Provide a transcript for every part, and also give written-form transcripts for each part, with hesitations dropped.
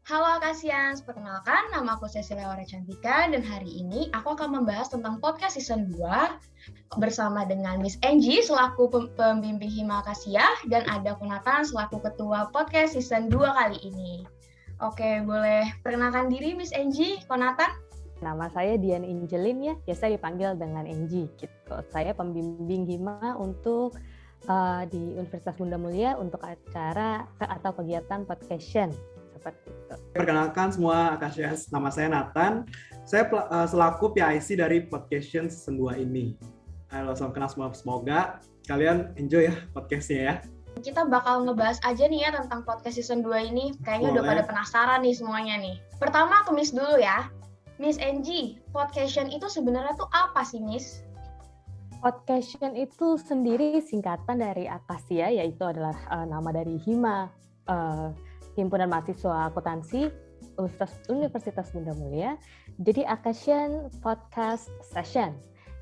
Halo Akasians, perkenalkan nama aku Cecilia Aura Cantika dan hari ini aku akan membahas tentang podcast season 2 bersama dengan Miss Angie selaku pembimbing Hima Akasia dan ada Konatan selaku ketua podcast season 2 kali ini. Oke, boleh perkenalkan diri Miss Angie, Konatan? Nama saya Dian Angelin ya, biasa dipanggil dengan Angie gitu. Saya pembimbing Hima untuk di Universitas Bunda Mulia untuk acara atau kegiatan podcast seperti itu. Perkenalkan semua Akasias, nama saya Nathan. Saya selaku PIC dari Podcast Season 2 ini. Halo, salam kenal semua. Semoga kalian enjoy ya podcastnya ya. Kita bakal ngebahas aja nih ya tentang podcast season 2 ini. Kayaknya udah pada penasaran nih semuanya nih. Pertama aku Miss dulu ya. Miss Angie, podcast itu sebenarnya tuh apa sih Miss? Podcast itu sendiri singkatan dari Akasia, yaitu adalah nama dari Hima, Himpunan Mahasiswa Akuntansi Universitas Bunda Mulia. Jadi Akasian Podcast Session,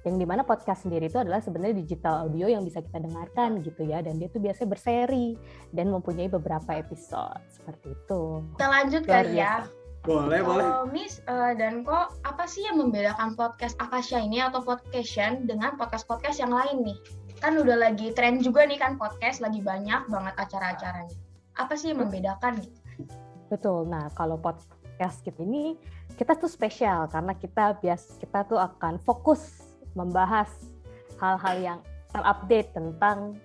yang dimana podcast sendiri itu adalah sebenarnya digital audio yang bisa kita dengarkan gitu ya, dan dia tuh biasanya berseri dan mempunyai beberapa episode seperti itu. Kita lanjut kali ya. Boleh. Miss dan kok apa sih yang membedakan podcast Akasia ini atau podcastion dengan podcast-podcast yang lain nih? Kan udah lagi tren juga nih kan podcast, lagi banyak banget acara-acaranya. Apa sih yang membedakan gitu? Betul. Nah, kalau podcast ini kita tuh spesial karena kita tuh akan fokus membahas hal-hal yang terupdate tentang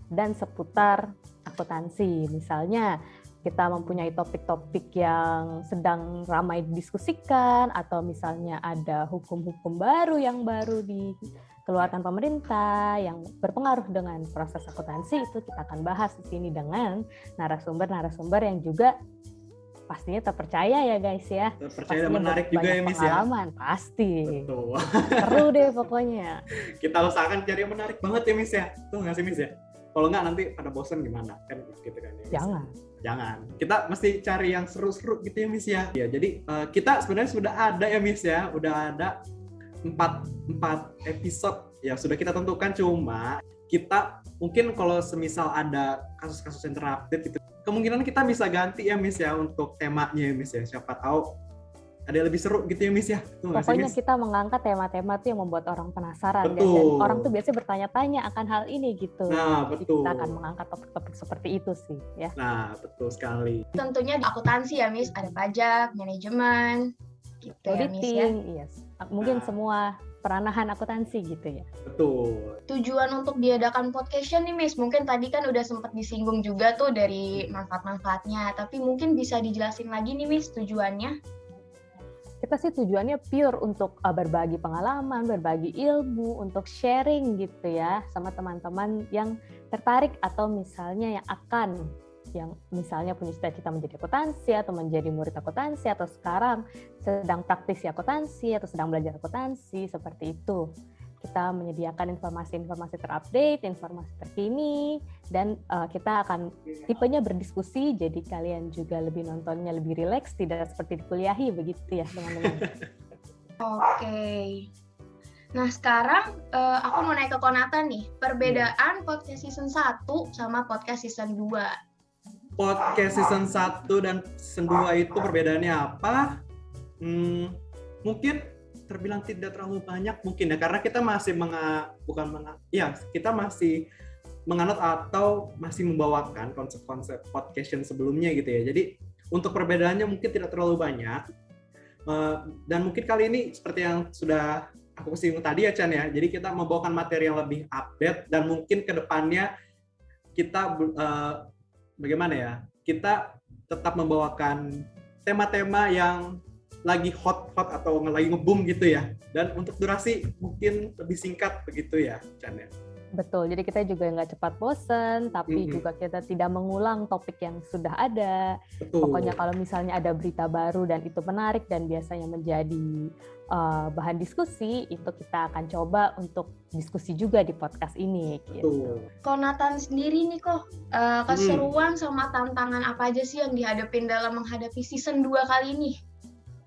dan seputar akuntansi. Misalnya kita mempunyai topik-topik yang sedang ramai didiskusikan, atau misalnya ada hukum-hukum baru yang baru dikeluarkan pemerintah yang berpengaruh dengan proses akuntansi, itu kita akan bahas di sini dengan narasumber-narasumber yang juga pastinya terpercaya ya guys ya. Terpercaya dan menarik juga ya Miss ya. Pengalaman pasti. Betul. Seru deh pokoknya. Kita usahakan cari yang menarik banget ya Miss ya. Tuh nggak sih Miss ya? Kalau nggak nanti pada bosan gimana kan gitu kan ya. Jangan. Kita mesti cari yang seru-seru gitu ya Miss ya. Ya jadi kita sebenarnya sudah ada ya Miss ya. Udah ada 4 episode yang sudah kita tentukan, cuma kita mungkin kalau semisal ada kasus-kasus yang terupdate gitu, kemungkinan kita bisa ganti ya Miss ya untuk temanya ya Miss ya. Siapa tahu ada yang lebih seru gitu ya Miss ya. Pokoknya kita mengangkat tema-tema tuh yang membuat orang penasaran. Dan orang tuh biasanya bertanya-tanya akan hal ini gitu. Nah, betul. Kita akan mengangkat topik-topik seperti itu sih ya. Nah, betul sekali. Tentunya di akuntansi ya Miss, ada pajak, manajemen, gitu ya Miss ya. Yes. Mungkin semua peranahan akuntansi gitu ya. Betul. Tujuan untuk diadakan podcast nih Miss, mungkin tadi kan udah sempat disinggung juga tuh dari manfaat-manfaatnya, tapi mungkin bisa dijelasin lagi nih Miss tujuannya. Kita sih tujuannya pure untuk berbagi pengalaman, berbagi ilmu, untuk sharing gitu ya sama teman-teman yang tertarik atau misalnya yang misalnya punya cita-cita menjadi akuntansi atau menjadi murid akuntansi atau sekarang sedang praktisi akuntansi atau sedang belajar akuntansi, seperti itu. Kita menyediakan informasi-informasi terupdate, informasi terkini, dan kita akan tipenya berdiskusi, jadi kalian juga lebih nontonnya lebih rileks, tidak seperti dikuliahi begitu ya teman-teman. Oke. Nah sekarang aku mau naik ke Konatan nih, perbedaan podcast season 1 sama podcast season 2. Podcast season 1 dan season 2 itu perbedaannya apa? Mungkin terbilang tidak terlalu banyak mungkin ya, karena kita masih kita masih menganut atau masih membawakan konsep-konsep podcast sebelumnya gitu ya. Jadi untuk perbedaannya mungkin tidak terlalu banyak. Dan mungkin kali ini seperti yang sudah aku singgung tadi ya Chan ya. Jadi kita membawakan materi yang lebih update, dan mungkin ke depannya kita bagaimana ya? Kita tetap membawakan tema-tema yang lagi hot atau lagi nge-boom gitu ya. Dan untuk durasi mungkin lebih singkat begitu ya, Chan ya. Betul, jadi kita juga nggak cepat bosen, tapi juga kita tidak mengulang topik yang sudah ada. Betul. Pokoknya kalau misalnya ada berita baru dan itu menarik dan biasanya menjadi bahan diskusi, itu kita akan coba untuk diskusi juga di podcast ini. Gitu. Konatan sendiri nih kok, keseruan sama tantangan apa aja sih yang dihadapin dalam menghadapi season 2 kali ini?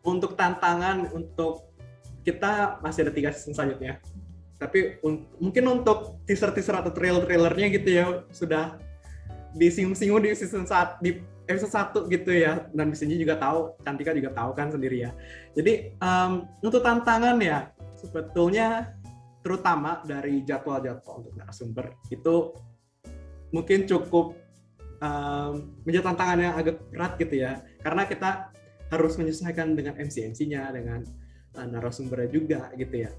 Untuk tantangan, untuk kita masih ada 3 season selanjutnya. Tapi mungkin untuk teaser-teaser atau trailer-trailernya gitu ya, sudah disinggung-singgung di di episode 1 gitu ya, dan Miss Enji juga tahu, Cantika juga tahu kan sendiri ya. Jadi untuk tantangan ya sebetulnya terutama dari jadwal-jadwal untuk narasumber itu mungkin cukup menjadi tantangan yang agak berat gitu ya, karena kita harus menyesuaikan dengan MC-nya, dengan narasumbernya juga gitu ya.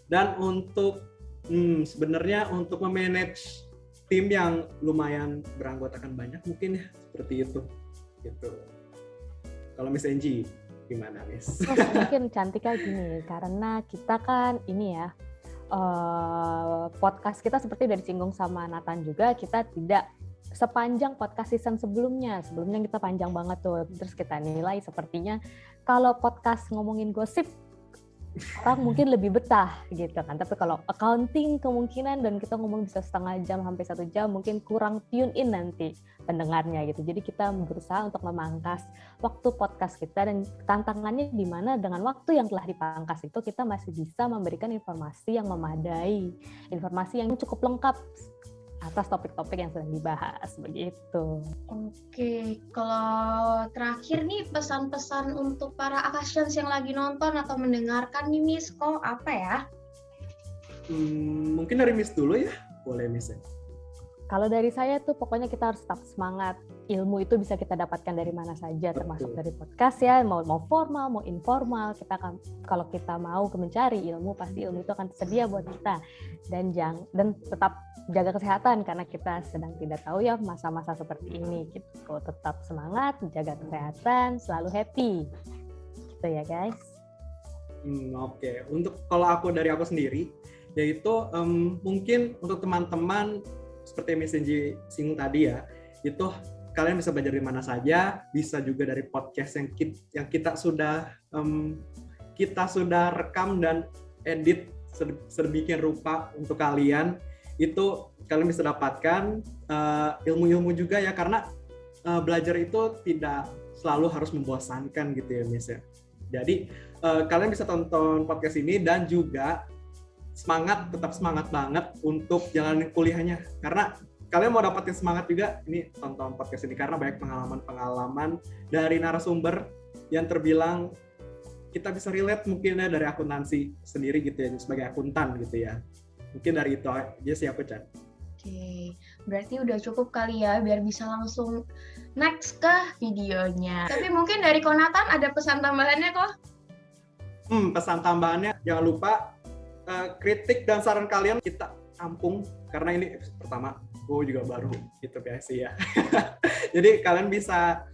Dan untuk sebenarnya untuk memanage tim yang lumayan beranggotakan banyak mungkin ya seperti itu gitu. Kalau Miss Enji gimana, Miss? Mungkin Cantika gini, karena kita kan ini ya, podcast kita seperti udah disinggung sama Nathan juga, kita tidak sepanjang podcast season sebelumnya kita panjang banget tuh, terus kita nilai sepertinya kalau podcast ngomongin gosip orang mungkin lebih betah gitu kan, tapi kalau accounting kemungkinan dan kita ngomong bisa setengah jam sampai 1 jam mungkin kurang tune in nanti pendengarnya gitu. Jadi kita berusaha untuk memangkas waktu podcast kita, dan tantangannya di mana dengan waktu yang telah dipangkas itu kita masih bisa memberikan informasi yang memadai, informasi yang cukup lengkap atas topik-topik yang sedang dibahas begitu. Oke, kalau terakhir nih pesan-pesan untuk para Akasians yang lagi nonton atau mendengarkan nih Miss, kok apa ya? Mungkin dari Miss dulu ya, boleh Miss. Kalau dari saya tuh pokoknya kita harus tetap semangat. Ilmu itu bisa kita dapatkan dari mana saja, termasuk dari podcast ya, mau formal, mau informal. Kita kan kalau kita mau mencari ilmu, pasti ilmu itu akan tersedia buat kita. Dan tetap jaga kesehatan karena kita sedang tidak tahu ya masa-masa seperti ini gitu. Tetap semangat, jaga kesehatan, selalu happy. Gitu ya, guys. Oke. Untuk kalau dari aku sendiri, yaitu mungkin untuk teman-teman seperti Miss Enji singgung tadi ya, itu kalian bisa belajar di mana saja, bisa juga dari podcast yang kita sudah rekam dan edit sedemikian rupa untuk kalian. Itu kalian bisa dapatkan ilmu-ilmu juga ya, karena belajar itu tidak selalu harus membosankan gitu ya Miss ya. Jadi kalian bisa tonton podcast ini dan juga tetap semangat banget untuk jalanin kuliahnya, karena kalian mau dapetin semangat juga, ini tonton podcast ini karena banyak pengalaman dari narasumber yang terbilang kita bisa relate mungkin ya dari akuntansi sendiri gitu ya, sebagai akuntan gitu ya. Mungkin dari itu aja sih aku, Chan. Oke, berarti udah cukup kali ya biar bisa langsung next ke videonya. Tapi mungkin dari Konatan ada pesan tambahannya kok? Pesan tambahannya jangan lupa kritik dan saran kalian kita tampung, karena ini episode pertama, gue juga baru gitu guys ya. Jadi kalian bisa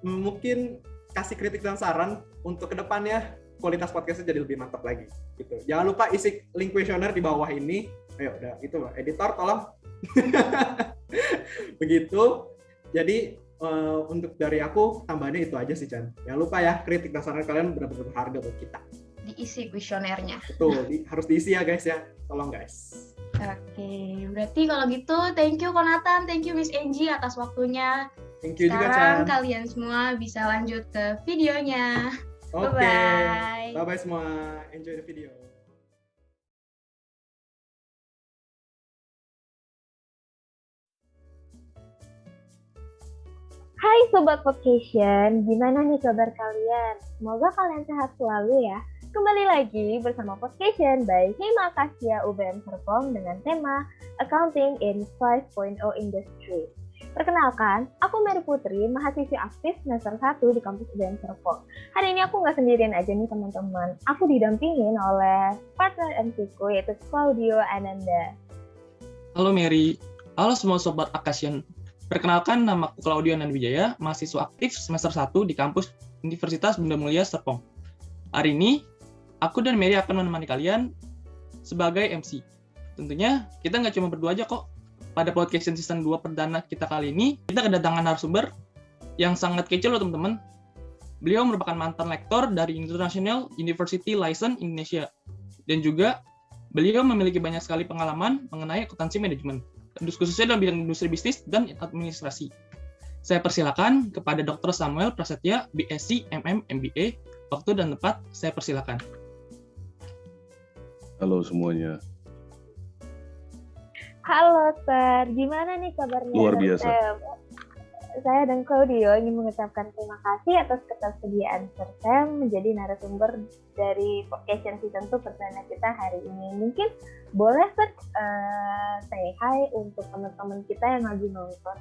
mungkin kasih kritik dan saran untuk kedepannya kualitas podcastnya jadi lebih mantap lagi gitu. Jangan lupa isi link kuesioner di bawah ini. Ayo udah itu editor tolong. Begitu. Jadi untuk dari aku tambahannya itu aja sih, Chan. Jangan lupa ya, kritik dan saran kalian benar-benar berharga buat kita. Diisi kuesionernya. Betul, harus diisi ya guys ya. Tolong guys. Oke, berarti kalau gitu thank you Konatan, thank you Miss Enji atas waktunya. Thank you juga, Chan. Sekarang kalian semua bisa lanjut ke videonya. Oke. Bye-bye. Bye-bye semua. Enjoy the video. Hai Sobat Podcast, gimana nih kabar kalian? Semoga kalian sehat selalu ya. Kembali lagi bersama Podcast by Hima Kasia UBM Serpong dengan tema Accounting in 5.0 Industry. Perkenalkan, aku Mary Putri, mahasiswi aktif semester 1 di kampus UBM Serpong. Hari ini aku nggak sendirian aja nih teman-teman. Aku didampingin oleh partner MC-ku yaitu Claudio Ananda. Halo Mary, halo semua Sobat Akasian. Perkenalkan, nama aku Claudio Anandwijaya, mahasiswa aktif semester 1 di kampus Universitas Bunda Mulia Serpong. Hari ini, aku dan Mary akan menemani kalian sebagai MC. Tentunya, kita nggak cuma berdua aja kok. Pada podcast season 2 perdana kita kali ini, kita kedatangan narasumber yang sangat kece loh teman-teman. Beliau merupakan mantan lektor dari International University License Indonesia. Dan juga, beliau memiliki banyak sekali pengalaman mengenai akuntansi manajemen, khususnya dalam bidang industri bisnis dan administrasi. Saya persilakan kepada Dr. Samuel Prasetya, BSc, MM, MBA. Waktu dan tempat, saya persilakan. Halo semuanya. Halo Ter, gimana nih kabarnya? Luar biasa. Saya dan Claudio ingin mengucapkan terima kasih atas ketersediaan Sir Sam menjadi narasumber dari Podcast Season 2 perdana kita hari ini. Mungkin boleh Sir say hi untuk teman-teman kita yang lagi nonton.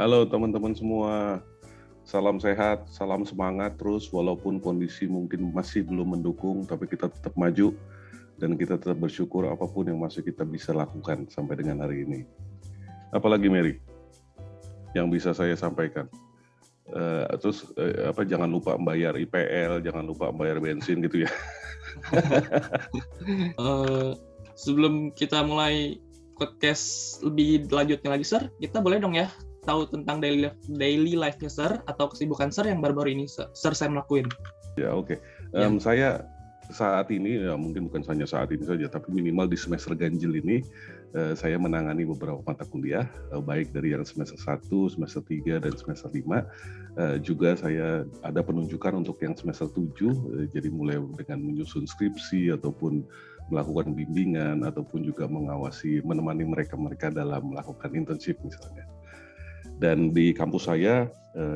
Halo teman-teman semua, salam sehat, salam semangat terus walaupun kondisi mungkin masih belum mendukung, tapi kita tetap maju dan kita tetap bersyukur apapun yang masih kita bisa lakukan sampai dengan hari ini. Apalagi Mary yang bisa saya sampaikan. Jangan lupa membayar IPL, jangan lupa membayar bensin gitu ya. Sebelum kita mulai podcast lebih lanjutnya lagi, Sir, kita boleh dong ya tahu tentang daily life-nya Sir atau kesibukan Sir yang baru-baru ini Sir Sam lakuin. Ya, oke. Saya saat ini, ya mungkin bukan hanya saat ini saja, tapi minimal di semester ganjil ini, saya menangani beberapa mata kuliah, baik dari yang semester 1, semester 3, dan semester 5. Juga saya ada penunjukan untuk yang semester 7, jadi mulai dengan menyusun skripsi, ataupun melakukan bimbingan, ataupun juga menemani mereka dalam melakukan internship misalnya. Dan di kampus saya,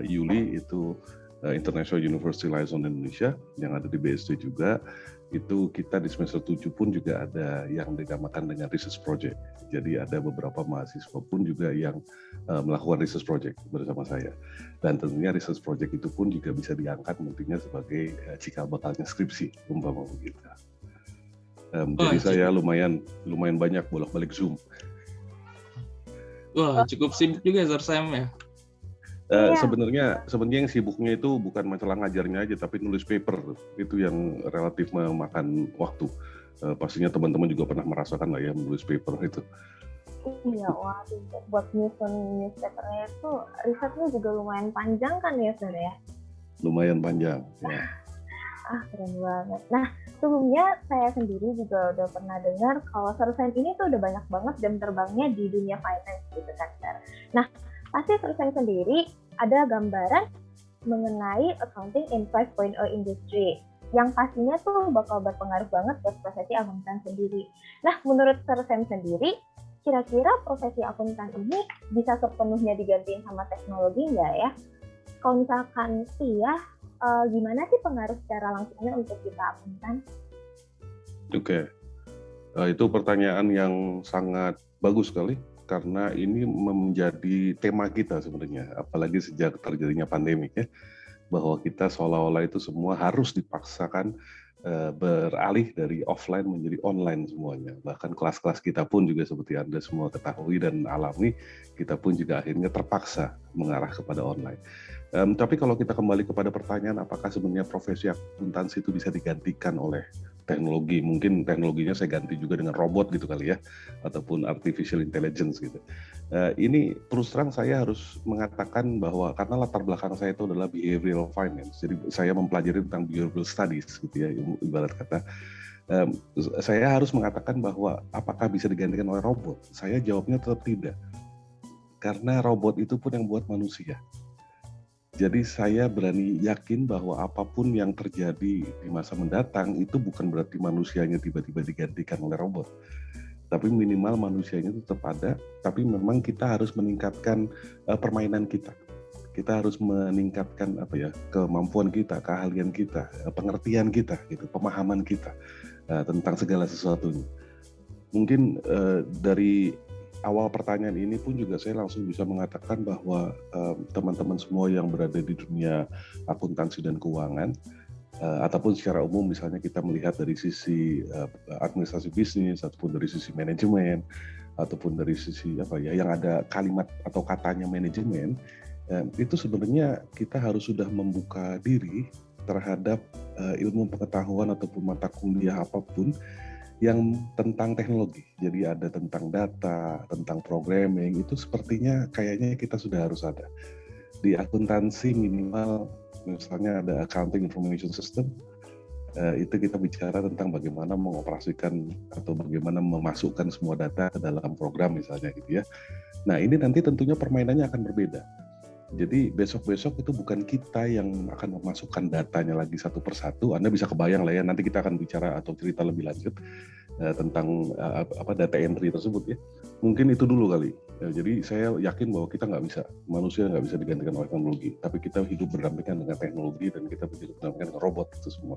Yuli itu International University Liaison Indonesia, yang ada di BSD juga, itu kita di semester 7 pun juga ada yang dinamakan dengan research project. Jadi ada beberapa mahasiswa pun juga yang melakukan research project bersama saya. Dan tentunya research project itu pun juga bisa diangkat nantinya sebagai cikal bakalnya skripsi, umpama begitu. Jadi saya lumayan banyak bolak-balik Zoom. Wah, cukup sibuk juga Sir Sam ya. Sebenarnya yang sibuknya itu bukan masalah ngajarnya aja, tapi nulis paper itu yang relatif memakan waktu. Pastinya teman-teman juga pernah merasakan lah ya menulis paper itu. Iya, wah, buat nyusun newspapernya itu risetnya juga lumayan panjang kan ya, Sir ya? Lumayan panjang. Ya. Keren banget. Nah, sebelumnya saya sendiri juga udah pernah dengar kalau Sir Sam ini tuh udah banyak banget jam terbangnya di dunia finance gitu kan, Sir. Nah, pasti Sir Sam sendiri ada gambaran mengenai accounting in 5.0 industry yang pastinya tuh bakal berpengaruh banget buat profesi akuntan sendiri. Nah, menurut Sir Sam sendiri, kira-kira profesi akuntan ini bisa sepenuhnya digantiin sama teknologi nggak ya? Kalau misalkan iya, gimana sih pengaruh secara langsungnya untuk kita akuntan? Oke. Itu pertanyaan yang sangat bagus sekali. Karena ini menjadi tema kita sebenarnya, apalagi sejak terjadinya pandemi ya, bahwa kita seolah-olah itu semua harus dipaksakan beralih dari offline menjadi online semuanya. Bahkan kelas-kelas kita pun juga seperti Anda semua ketahui dan alami, kita pun juga akhirnya terpaksa mengarah kepada online. Tapi kalau kita kembali kepada pertanyaan, apakah sebenarnya profesi akuntansi itu bisa digantikan oleh teknologi? Mungkin teknologinya saya ganti juga dengan robot gitu kali ya, ataupun artificial intelligence gitu. Ini terus terang saya harus mengatakan bahwa karena latar belakang saya itu adalah behavioral finance, jadi saya mempelajari tentang behavioral studies gitu ya, ibarat kata. Saya harus mengatakan bahwa apakah bisa digantikan oleh robot? Saya jawabnya tetap tidak, karena robot itu pun yang buat manusia. Jadi saya berani yakin bahwa apapun yang terjadi di masa mendatang itu bukan berarti manusianya tiba-tiba digantikan oleh robot. Tapi minimal manusianya tetap ada, tapi memang kita harus meningkatkan permainan kita. Kita harus meningkatkan kemampuan kita, keahlian kita, pengertian kita, gitu, pemahaman kita tentang segala sesuatunya. Mungkin dari awal pertanyaan ini pun juga saya langsung bisa mengatakan bahwa teman-teman semua yang berada di dunia akuntansi dan keuangan, ataupun secara umum misalnya kita melihat dari sisi administrasi bisnis, ataupun dari sisi manajemen, ataupun dari sisi yang ada kalimat atau katanya manajemen, itu sebenarnya kita harus sudah membuka diri terhadap ilmu pengetahuan ataupun mata kuliah apapun yang tentang teknologi. Jadi ada tentang data, tentang programming, itu sepertinya kayaknya kita sudah harus ada. Di akuntansi minimal misalnya ada accounting information system, itu kita bicara tentang bagaimana mengoperasikan atau bagaimana memasukkan semua data ke dalam program misalnya gitu ya. Nah ini nanti tentunya permainannya akan berbeda. Jadi besok-besok itu bukan kita yang akan memasukkan datanya lagi satu persatu. Anda bisa kebayang lah ya, nanti kita akan bicara atau cerita lebih lanjut tentang data entry tersebut ya. Mungkin itu dulu kali. Ya, jadi saya yakin bahwa kita manusia nggak bisa digantikan oleh teknologi, tapi kita hidup berdampingan dengan teknologi dan kita hidup berdampingan dengan robot itu semua.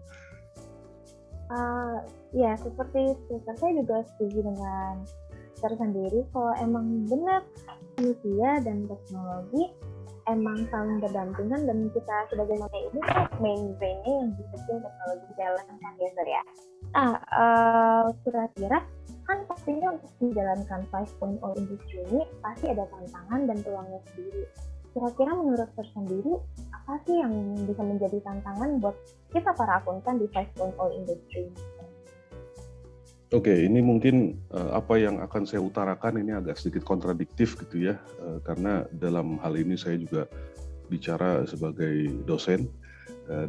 Ya seperti itu. Saya juga setuju dengan tersendiri kalau emang benar manusia dan teknologi emang saling berdampingan dan kita sebagai manusia ini main brain-nya yang bikin teknologi jalan kan ya Sir ya. Kira-kira kan pastinya untuk menjalankan 5.0 industri ini pasti ada tantangan dan peluangnya sendiri. Kira-kira menurut Sir sendiri apa sih yang bisa menjadi tantangan buat kita para akuntan di 5.0 industri? Oke, ini mungkin apa yang akan saya utarakan ini agak sedikit kontradiktif gitu ya, karena dalam hal ini saya juga bicara sebagai dosen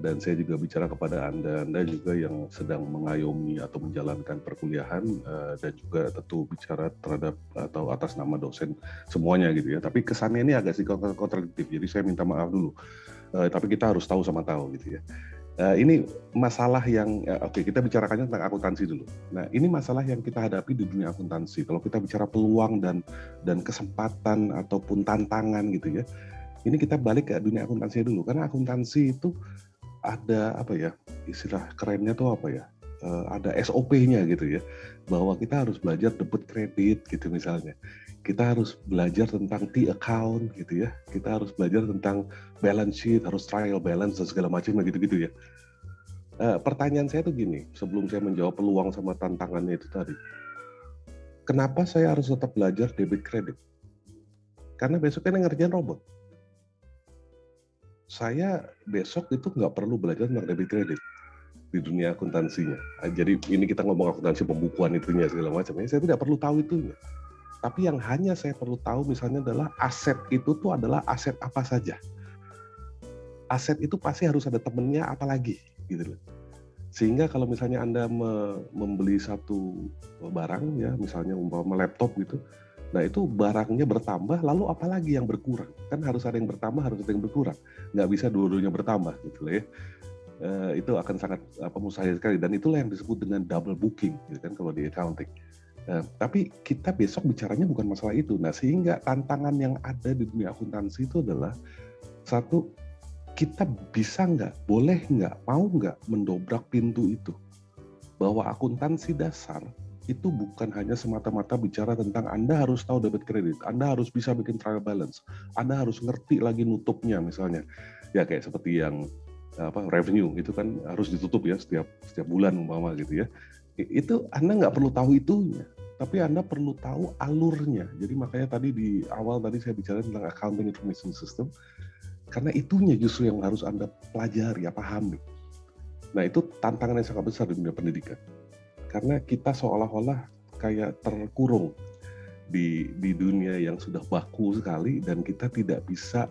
dan saya juga bicara kepada Anda juga yang sedang mengayomi atau menjalankan perkuliahan dan juga tentu bicara terhadap atau atas nama dosen semuanya gitu ya. Tapi kesannya ini agak sedikit kontradiktif, jadi saya minta maaf dulu. Tapi kita harus tahu sama tahu gitu ya. Ini masalah yang, kita bicarakannya tentang akuntansi dulu. Nah, ini masalah yang kita hadapi di dunia akuntansi. Kalau kita bicara peluang dan kesempatan ataupun tantangan gitu ya, ini kita balik ke dunia akuntansi dulu. Karena akuntansi itu ada istilah kerennya tuh ada SOP-nya gitu ya, bahwa kita harus belajar debit kredit gitu misalnya. Kita harus belajar tentang T-account gitu ya. Kita harus belajar tentang balance sheet, harus trial balance dan segala macam gitu-gitu ya. Pertanyaan saya tuh gini, sebelum saya menjawab peluang sama tantangannya itu tadi. Kenapa saya harus tetap belajar debit kredit? Karena besok kan yang ngerjain robot. Saya besok itu nggak perlu belajar tentang debit kredit di dunia akuntansinya. Jadi ini kita ngomong akuntansi pembukuan itunya segala macam. Saya tidak perlu tahu itunya. Tapi yang hanya saya perlu tahu misalnya adalah aset itu tuh adalah aset apa saja. Aset itu pasti harus ada temennya apalagi gitu loh. Sehingga kalau misalnya Anda membeli satu barang ya, misalnya umpama laptop gitu, nah itu barangnya bertambah, lalu apalagi yang berkurang? Kan harus ada yang bertambah, harus ada yang berkurang. Nggak bisa dua-duanya bertambah gitu loh ya. Itu akan sangat mustahil sekali, dan itulah yang disebut dengan double booking gitu kan kalau di accounting. Tapi kita besok bicaranya bukan masalah itu. Nah, sehingga tantangan yang ada di dunia akuntansi itu adalah satu, kita bisa nggak, boleh nggak, mau nggak mendobrak pintu itu. Bahwa akuntansi dasar itu bukan hanya semata-mata bicara tentang Anda harus tahu debit kredit, Anda harus bisa bikin trial balance, Anda harus ngerti lagi nutupnya misalnya. Ya kayak seperti yang revenue itu kan harus ditutup ya setiap bulan umpama gitu ya. Itu Anda nggak perlu tahu itunya, tapi Anda perlu tahu alurnya. Jadi makanya tadi di awal saya bicara tentang accounting information system, karena itunya justru yang harus Anda pelajari, pahami. Nah itu tantangan yang sangat besar di dunia pendidikan, karena kita seolah-olah kayak terkurung di dunia yang sudah baku sekali dan kita tidak bisa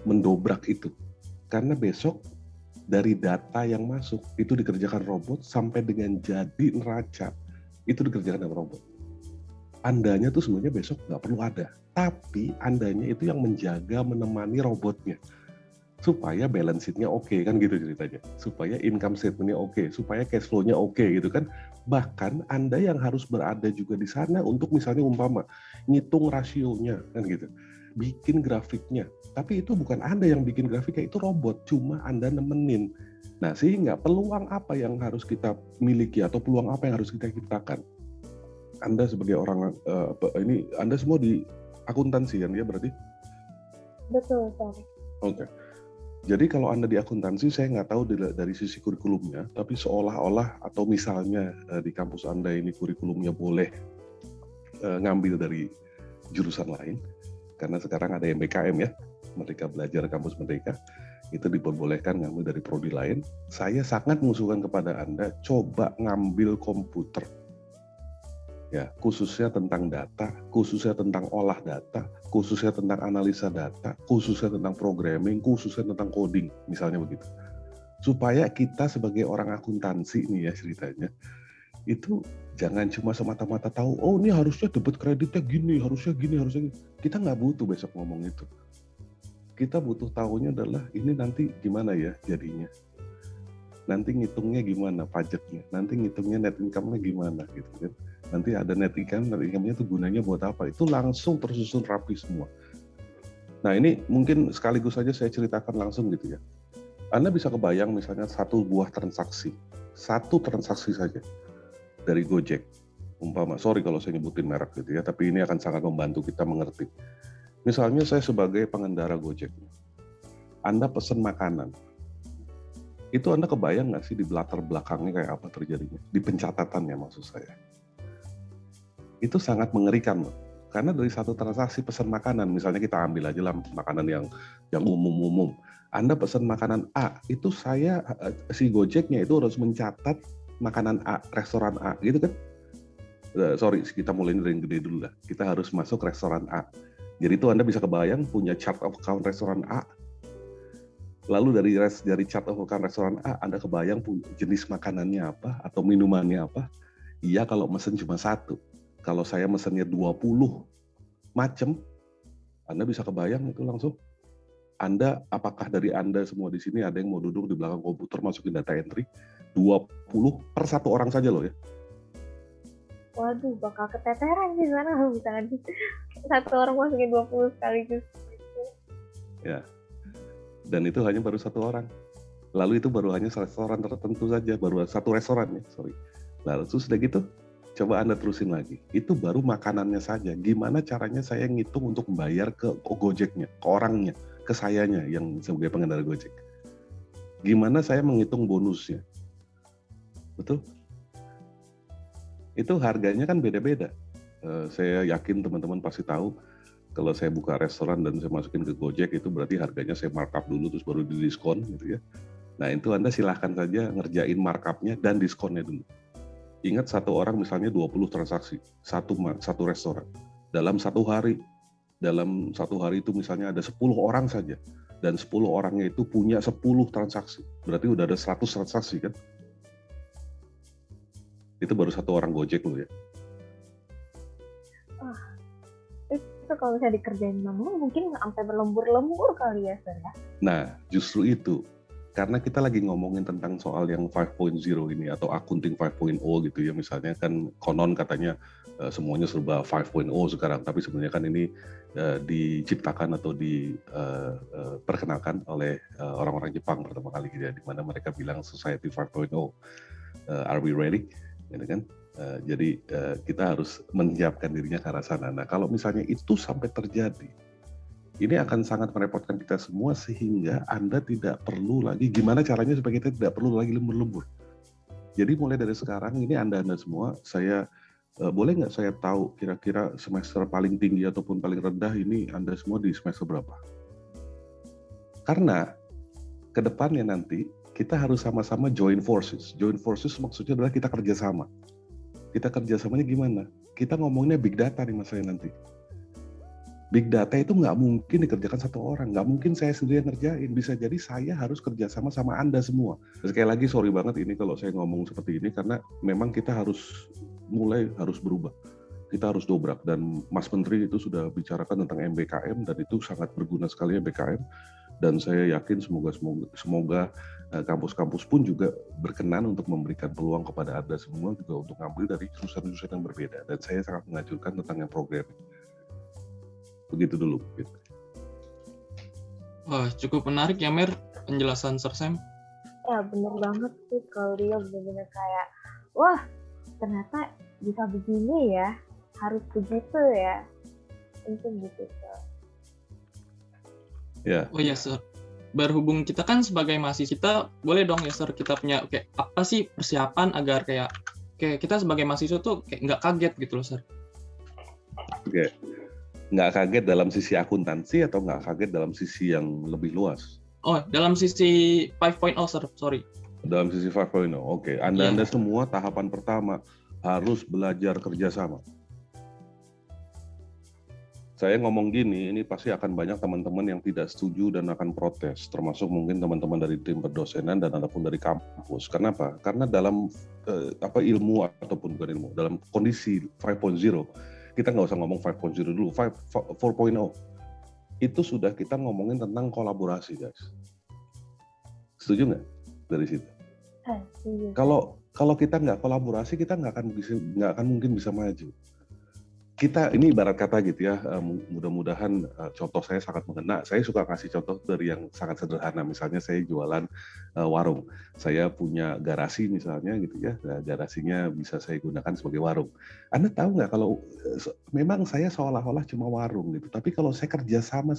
mendobrak itu. Karena besok dari data yang masuk itu dikerjakan robot sampai dengan jadi neraca itu dikerjakan dengan robot. Andanya tuh sebenarnya besok nggak perlu ada, tapi andanya itu yang menjaga, menemani robotnya supaya balance sheet-nya oke kan gitu ceritanya, supaya income statement-nya oke, supaya cash flow-nya oke gitu kan. Bahkan Anda yang harus berada juga di sana untuk misalnya umpama ngitung rasionya kan gitu, bikin grafiknya. Tapi itu bukan Anda yang bikin grafiknya, itu robot, cuma Anda nemenin. Nah, sehingga peluang apa yang harus kita miliki atau peluang apa yang harus kita ciptakan? Anda sebagai orang ini, Anda semua di akuntansi kan ya berarti? Betul, Pak. Oke. Jadi kalau Anda di akuntansi, saya nggak tahu dari sisi kurikulumnya, tapi seolah-olah atau misalnya di kampus Anda ini kurikulumnya boleh ngambil dari jurusan lain, karena sekarang ada MBKM ya, Merdeka Belajar Kampus Merdeka, itu diperbolehkan ngambil dari prodi lain. Saya sangat mengusulkan kepada Anda, coba ngambil komputer. Ya, khususnya tentang data, khususnya tentang olah data, khususnya tentang analisa data, khususnya tentang programming, khususnya tentang coding, misalnya begitu. Supaya kita sebagai orang akuntansi nih ya ceritanya, itu jangan cuma semata-mata tahu, oh ini harusnya debit kreditnya gini, harusnya gini, harusnya gini. Kita nggak butuh besok ngomong itu. Kita butuh tahunya adalah ini nanti gimana ya jadinya. Nanti ngitungnya gimana pajaknya, nanti ngitungnya net income-nya gimana gitu kan. Nanti ada net income-nya itu gunanya buat apa? Itu langsung tersusun rapi semua. Nah ini mungkin sekaligus saja saya ceritakan langsung gitu ya. Anda bisa kebayang misalnya satu transaksi saja dari Gojek. Umpama, sorry kalau saya nyebutin merek gitu ya, tapi ini akan sangat membantu kita mengerti. Misalnya saya sebagai pengendara Gojek, Anda pesen makanan. Itu Anda kebayang nggak sih di latar belakangnya kayak apa terjadinya? Di pencatatannya maksud saya. Itu sangat mengerikan loh. Karena dari satu transaksi pesan makanan, misalnya kita ambil aja lah makanan yang umum-umum. Anda pesan makanan A, itu si Gojeknya itu harus mencatat makanan A, restoran A, gitu kan? Sorry, kita mulai dari yang gede dulu lah. Kita harus masuk restoran A. Jadi itu Anda bisa kebayang punya chart of account restoran A. Lalu dari chart of account restoran A, Anda kebayang punya jenis makanannya apa atau minumannya apa. Iya kalau mesen cuma satu. Kalau saya mesennya 20 macam, Anda bisa kebayang itu langsung. Apakah dari Anda semua di sini ada yang mau duduk di belakang komputer masukin data entry 20 per satu orang saja loh ya. Waduh, bakal keteteran sih sana misalkan satu orang masukin 20 sekaligus. Ya. Dan itu hanya baru satu orang. Lalu itu baru hanya restoran tertentu saja, baru satu restoran ya, sorry. Lalu sudah gitu, coba Anda terusin lagi. Itu baru makanannya saja. Gimana caranya saya ngitung untuk membayar ke Gojeknya, ke orangnya, ke sayanya yang sebagai pengendara Gojek. Gimana saya menghitung bonusnya. Betul? Itu harganya kan beda-beda. Saya yakin teman-teman pasti tahu kalau saya buka restoran dan saya masukin ke Gojek itu berarti harganya saya markup dulu terus baru didiskon gitu ya. Nah itu Anda silahkan saja ngerjain markupnya dan diskonnya dulu. Ingat satu orang misalnya 20 transaksi, satu restoran. Dalam satu hari itu misalnya ada 10 orang saja. Dan 10 orangnya itu punya 10 transaksi. Berarti udah ada 100 transaksi kan? Itu baru satu orang Gojek loh ya. Itu kalau misalnya dikerjain manual mungkin sampai berlembur-lembur kali ya, Sir. Nah, justru itu. Karena kita lagi ngomongin tentang soal yang 5.0 ini atau accounting 5.0 gitu ya. Misalnya kan konon katanya semuanya serba 5.0 sekarang. Tapi sebenarnya kan ini diciptakan atau diperkenalkan oleh orang-orang Jepang pertama kali gitu ya. Di mana mereka bilang Society 5.0. Are we ready? Gitu kan? Jadi kita harus menyiapkan dirinya ke arah sana. Nah kalau misalnya itu sampai terjadi, ini akan sangat merepotkan kita semua sehingga Anda tidak perlu lagi, gimana caranya supaya kita tidak perlu lagi lembur-lembur. Jadi mulai dari sekarang ini Anda semua, saya boleh nggak saya tahu kira-kira semester paling tinggi ataupun paling rendah ini Anda semua di semester berapa? Karena ke depannya nanti kita harus sama-sama join forces. Join forces maksudnya adalah kita kerjasama. Kita kerjasamanya gimana? Kita ngomonginnya big data nih masalahnya nanti. Big data itu nggak mungkin dikerjakan satu orang. Nggak mungkin saya sendiri yang ngerjain. Bisa jadi saya harus kerjasama sama Anda semua. Sekali lagi sorry banget ini kalau saya ngomong seperti ini karena memang kita harus berubah. Kita harus dobrak. Dan Mas Menteri itu sudah bicarakan tentang MBKM dan itu sangat berguna sekali MBKM. Dan saya yakin semoga kampus-kampus pun juga berkenan untuk memberikan peluang kepada Anda semua juga untuk ngambil dari jurusan-jurusan yang berbeda. Dan saya sangat menganjurkan tentang yang programming. Begitu dulu. Gitu. Wah, cukup menarik ya Mer penjelasan Sir Sam. Ya bener banget sih kalau dia bener-bener kayak, wah ternyata bisa begini ya, harus begitu ya. Mungkin gitu. Ya. Oh iya Sir, berhubung kita kan sebagai mahasiswa, kita boleh dong ya Sir kita punya kayak apa sih persiapan agar kayak kita sebagai mahasiswa tuh kayak nggak kaget gitu loh Sir. Oke. Nggak kaget dalam sisi akuntansi atau nggak kaget dalam sisi yang lebih luas? Oh, dalam sisi 5.0 Sir, sorry. Dalam sisi 5.0, oke. Anda semua tahapan pertama harus belajar kerjasama. Saya ngomong gini, ini pasti akan banyak teman-teman yang tidak setuju dan akan protes, termasuk mungkin teman-teman dari tim perdosenan dan ataupun dari kampus. Kenapa? Karena dalam ilmu ataupun bukan ilmu, dalam kondisi 5.0, kita nggak usah ngomong 5.0 dulu, 4.0 itu sudah kita ngomongin tentang kolaborasi, guys. Setuju nggak dari situ? Kalau kita nggak kolaborasi, kita nggak akan mungkin bisa maju. Kita ini ibarat kata gitu ya, mudah-mudahan contoh saya sangat mengena. Saya suka kasih contoh dari yang sangat sederhana. Misalnya saya jualan warung. Saya punya garasi misalnya gitu ya. Nah, garasinya bisa saya gunakan sebagai warung. Anda tahu nggak kalau memang saya seolah-olah cuma warung gitu. Tapi kalau saya kerja sama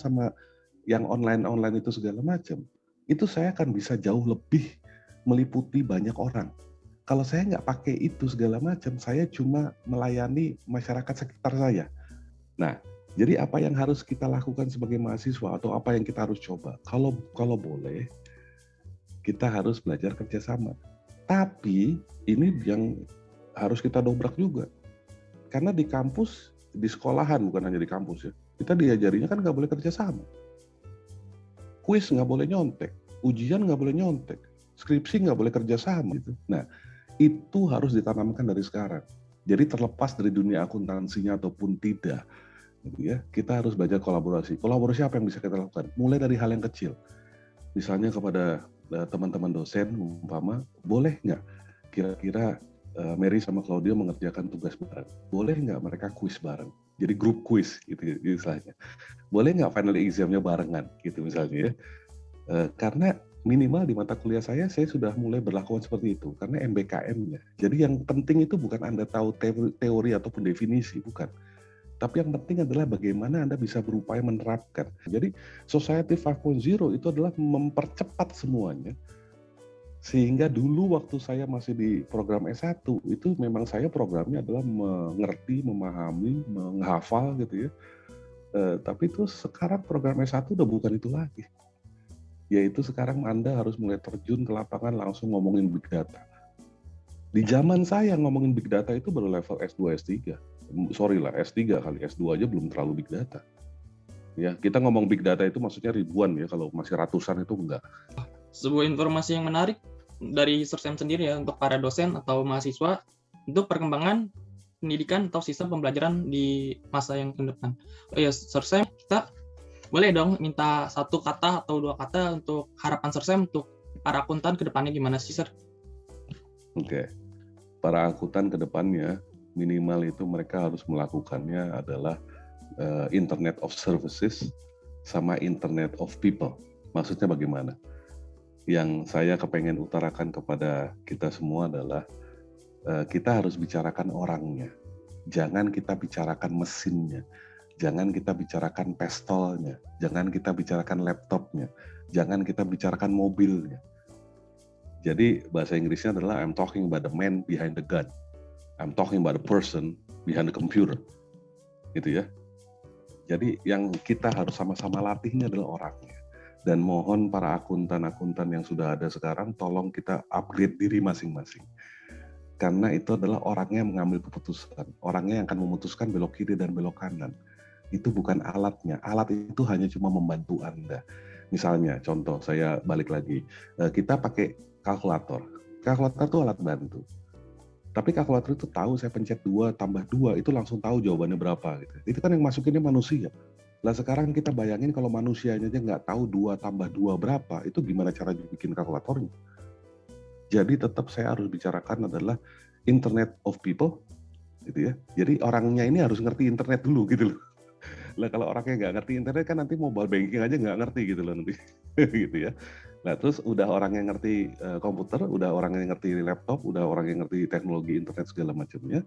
yang online itu segala macam, itu saya akan bisa jauh lebih meliputi banyak orang. Kalau saya nggak pakai itu segala macam, saya cuma melayani masyarakat sekitar saya. Nah, jadi apa yang harus kita lakukan sebagai mahasiswa atau apa yang kita harus coba? Kalau boleh, kita harus belajar kerjasama. Tapi ini yang harus kita dobrak juga. Karena di kampus, di sekolahan bukan hanya di kampus ya, kita diajarinya kan nggak boleh kerjasama. Kuis nggak boleh nyontek, ujian nggak boleh nyontek, skripsi nggak boleh kerjasama gitu. Nah, itu harus ditanamkan dari sekarang. Jadi terlepas dari dunia akuntansinya ataupun tidak, gitu ya, kita harus belajar kolaborasi. Kolaborasi apa yang bisa kita lakukan? Mulai dari hal yang kecil. Misalnya kepada teman-teman dosen, umpama, boleh nggak kira-kira Mary sama Claudia mengerjakan tugas bareng? Boleh nggak mereka kuis bareng? Jadi grup kuis, gitu istilahnya. Boleh nggak final exam-nya barengan, gitu misalnya ya. Karena minimal di mata kuliah saya sudah mulai berlakukan seperti itu karena MBKM-nya. Jadi yang penting itu bukan Anda tahu teori ataupun definisi, bukan. Tapi yang penting adalah bagaimana Anda bisa berupaya menerapkan. Jadi Society 5.0 itu adalah mempercepat semuanya. Sehingga dulu waktu saya masih di program S1, itu memang saya programnya adalah mengerti, memahami, menghafal gitu ya. Tapi itu sekarang program S1 udah bukan itu lagi. Yaitu sekarang Anda harus mulai terjun ke lapangan langsung ngomongin big data. Di zaman saya ngomongin big data itu baru level S2, S3. Sorry lah, S3 kali, S2 aja belum terlalu big data. Ya, kita ngomong big data itu maksudnya ribuan ya, kalau masih ratusan itu enggak. Sebuah informasi yang menarik dari Sursem sendiri ya, untuk para dosen atau mahasiswa, untuk perkembangan pendidikan atau sistem pembelajaran di masa yang ke depan. Oh ya, Sursem, kita boleh dong minta satu kata atau dua kata untuk harapan Sursem untuk para akuntan ke depannya gimana sih, Sir? Oke. Para akuntan ke depannya minimal itu mereka harus melakukannya adalah Internet of Services sama Internet of People. Maksudnya bagaimana? Yang saya kepengen utarakan kepada kita semua adalah kita harus bicarakan orangnya. Jangan kita bicarakan mesinnya. Jangan kita bicarakan pistolnya, jangan kita bicarakan laptopnya, jangan kita bicarakan mobilnya. Jadi bahasa Inggrisnya adalah I'm talking about the man behind the gun. I'm talking about the person behind the computer. Gitu ya. Jadi yang kita harus sama-sama latihnya adalah orangnya. Dan mohon para akuntan-akuntan yang sudah ada sekarang, tolong kita upgrade diri masing-masing. Karena itu adalah orangnya yang mengambil keputusan. Orangnya yang akan memutuskan belok kiri dan belok kanan. Itu bukan alatnya. Alat itu hanya cuma membantu Anda. Misalnya, contoh, saya balik lagi. Kita pakai kalkulator. Kalkulator itu alat bantu. Tapi kalkulator itu tahu saya pencet 2 tambah 2, itu langsung tahu jawabannya berapa. Gitu. Itu kan yang masukinnya manusia. Lah sekarang kita bayangin kalau manusianya aja nggak tahu 2 tambah 2 berapa, itu gimana cara bikin kalkulatornya? Jadi tetap saya harus bicarakan adalah Internet of People. Gitu ya. Jadi orangnya ini harus ngerti internet dulu gitu loh. Lah kalau orangnya nggak ngerti internet kan nanti mobile banking aja nggak ngerti gitu loh nanti. Gitu ya. Nah terus udah orang yang ngerti komputer, udah orang yang ngerti laptop, udah orang yang ngerti teknologi internet segala macamnya.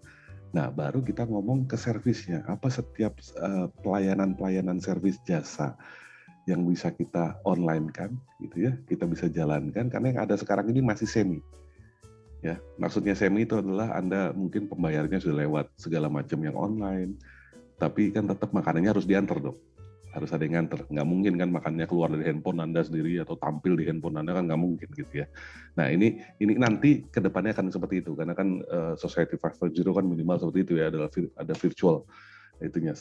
Nah baru kita ngomong ke servisnya. Apa setiap pelayanan servis jasa yang bisa kita online kan gitu ya. Kita bisa jalankan karena yang ada sekarang ini masih semi. Ya, maksudnya semi itu adalah Anda mungkin pembayarannya sudah lewat segala macam yang online. Tapi kan tetap makanannya harus diantar dong. Harus ada yang nganter. Nggak mungkin kan makannya keluar dari handphone Anda sendiri atau tampil di handphone Anda kan nggak mungkin gitu ya. Nah ini nanti ke depannya akan seperti itu. Karena kan Society 5.0 kan minimal seperti itu ya. Ada virtual itunya,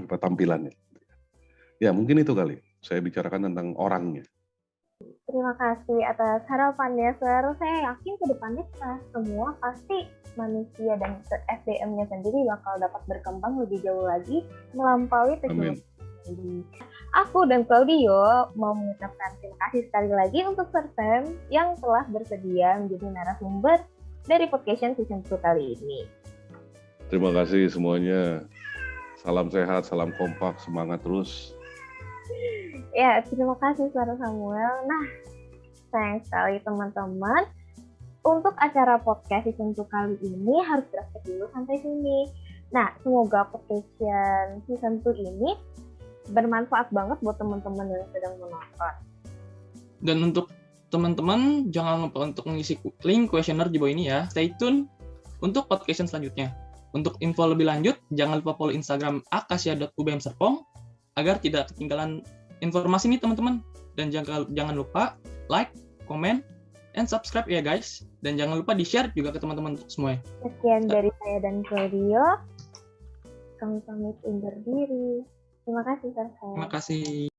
tampilannya. Ya mungkin itu kali. Saya bicarakan tentang orangnya. Terima kasih atas harapannya, Sir. Saya yakin ke depannya kita semua pasti manusia dan SDM-nya sendiri bakal dapat berkembang lebih jauh lagi melampaui teknologi. Aku dan Claudio mau mengucapkan terima kasih sekali lagi untuk Sursem yang telah bersedia menjadi narasumber dari Podcast Season 2 kali ini. Terima kasih semuanya. Salam sehat, salam kompak, semangat terus. Ya, terima kasih Sarah Samuel. Nah, sayang sekali teman-teman. Untuk acara podcast season 2 kali ini harus berakhir dulu sampai sini. Nah, semoga podcast season 2 ini bermanfaat banget buat teman-teman yang sedang menonton. Dan untuk teman-teman, jangan lupa untuk mengisi link kuesioner di bawah ini ya. Stay tune untuk podcast selanjutnya. Untuk info lebih lanjut, jangan lupa follow Instagram akasia.ubm-serpong agar tidak ketinggalan informasi ini teman-teman. Dan jangan lupa like, comment, and subscribe ya guys. Dan jangan lupa di-share juga ke teman-teman semua. Sekian dari saya dan Claudio. Kami pamit undur diri. Terima kasih, Sarah. Terima kasih.